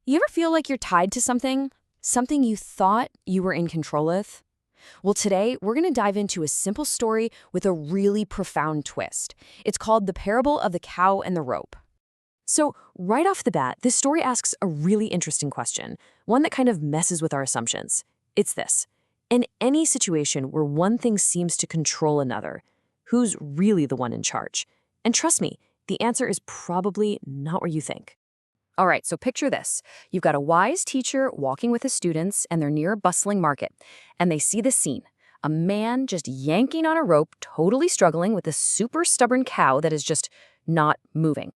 You ever feel like you're tied to something? Something you thought you were in control of? Well, today we're going to dive into a simple story with a really profound twist. It's called The Parable of the Cow and the Rope. So, right off the bat, this story asks a really interesting question, one that kind of messes with our assumptions. It's this: in any situation where one thing seems to control another, who's really the one in charge? And trust me, the answer is probably not where you think. All right, so picture this. You've got a wise teacher walking with his students, and they're near a bustling market. And they see the scene: a man just yanking on a rope, totally struggling with a super stubborn cow that is just not moving.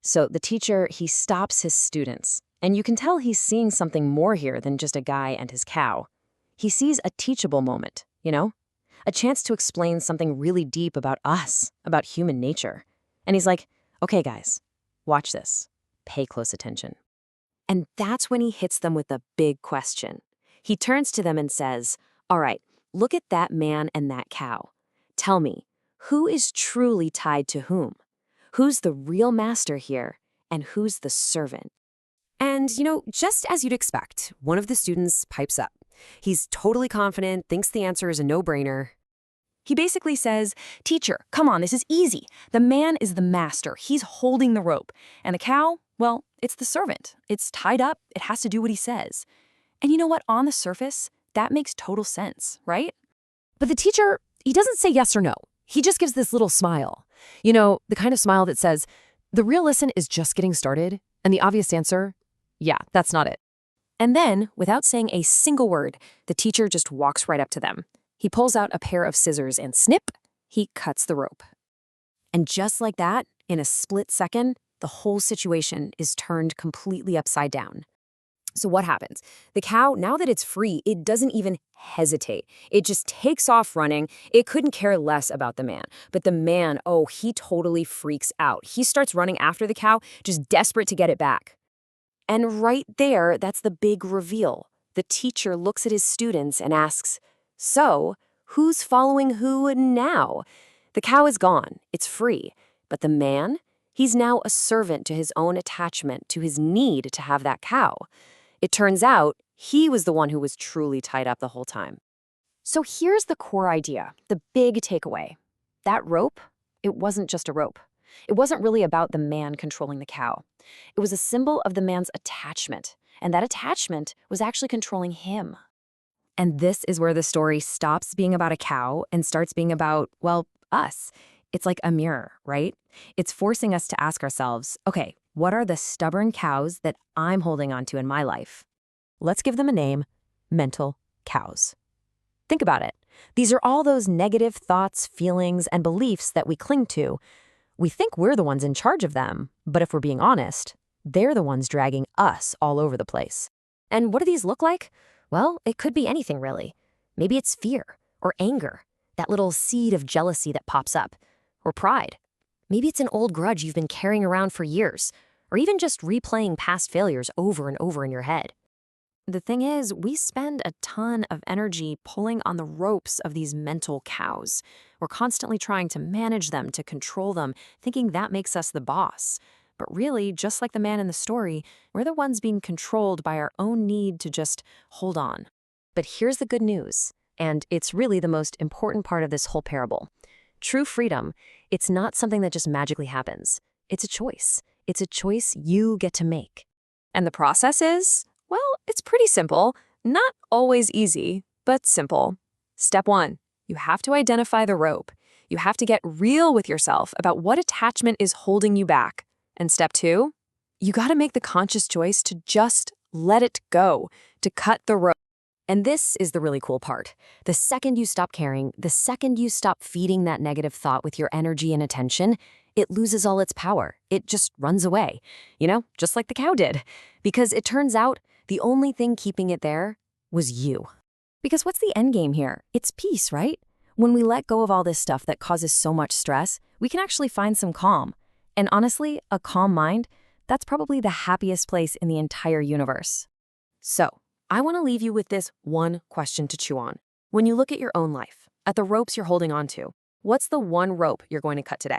So the teacher, he stops his students. And you can tell he's seeing something more here than just a guy and his cow. He sees a teachable moment, a chance to explain something really deep about us, about human nature. And he's like, okay, guys, watch this. Pay close attention. And that's when he hits them with a big question. He turns to them and says, all right, look at that man and that cow. Tell me, who is truly tied to whom? Who's the real master here, and who's the servant? And, just as you'd expect, one of the students pipes up. He's totally confident, thinks the answer is a no-brainer. He basically says, teacher, come on, this is easy. The man is the master. He's holding the rope. And the cow, well, it's the servant. It's tied up. It has to do what he says. And you know what? On the surface, that makes total sense, right? But the teacher, he doesn't say yes or no. He just gives this little smile. The kind of smile that says, the real lesson is just getting started. And the obvious answer, yeah, that's not it. And then, without saying a single word, the teacher just walks right up to them. He pulls out a pair of scissors and snip, he cuts the rope. And just like that, in a split second, the whole situation is turned completely upside down. So what happens? The cow, now that it's free, it doesn't even hesitate. It just takes off running. It couldn't care less about the man. But the man, oh, he totally freaks out. He starts running after the cow, just desperate to get it back. And right there, that's the big reveal. The teacher looks at his students and asks, so, who's following who now? The cow is gone. It's free. But the man? He's now a servant to his own attachment, to his need to have that cow. It turns out he was the one who was truly tied up the whole time. So here's the core idea, the big takeaway. That rope, it wasn't just a rope. It wasn't really about the man controlling the cow. It was a symbol of the man's attachment, and that attachment was actually controlling him. And this is where the story stops being about a cow and starts being about, well, us. It's like a mirror, right? It's forcing us to ask ourselves, okay, what are the stubborn cows that I'm holding onto in my life? Let's give them a name: mental cows. Think about it. These are all those negative thoughts, feelings, and beliefs that we cling to. We think we're the ones in charge of them, but if we're being honest, they're the ones dragging us all over the place. And what do these look like? Well, it could be anything, really. Maybe it's fear or anger, that little seed of jealousy that pops up, or pride. Maybe it's an old grudge you've been carrying around for years, or even just replaying past failures over and over in your head. The thing is, we spend a ton of energy pulling on the ropes of these mental cows. We're constantly trying to manage them, to control them, thinking that makes us the boss. But really, just like the man in the story, we're the ones being controlled by our own need to just hold on. But here's the good news, and it's really the most important part of this whole parable. True freedom, it's not something that just magically happens. It's a choice. It's a choice you get to make. And the process is, well, it's pretty simple. Not always easy, but simple. Step 1, you have to identify the rope. You have to get real with yourself about what attachment is holding you back. And step 2, you got to make the conscious choice to just let it go, to cut the rope. And this is the really cool part. The second you stop caring, the second you stop feeding that negative thought with your energy and attention, it loses all its power. It just runs away, just like the cow did. Because it turns out the only thing keeping it there was you. Because what's the end game here? It's peace, right? When we let go of all this stuff that causes so much stress, we can actually find some calm. And honestly, a calm mind, that's probably the happiest place in the entire universe. So, I want to leave you with this one question to chew on. When you look at your own life, at the ropes you're holding on to, what's the one rope you're going to cut today?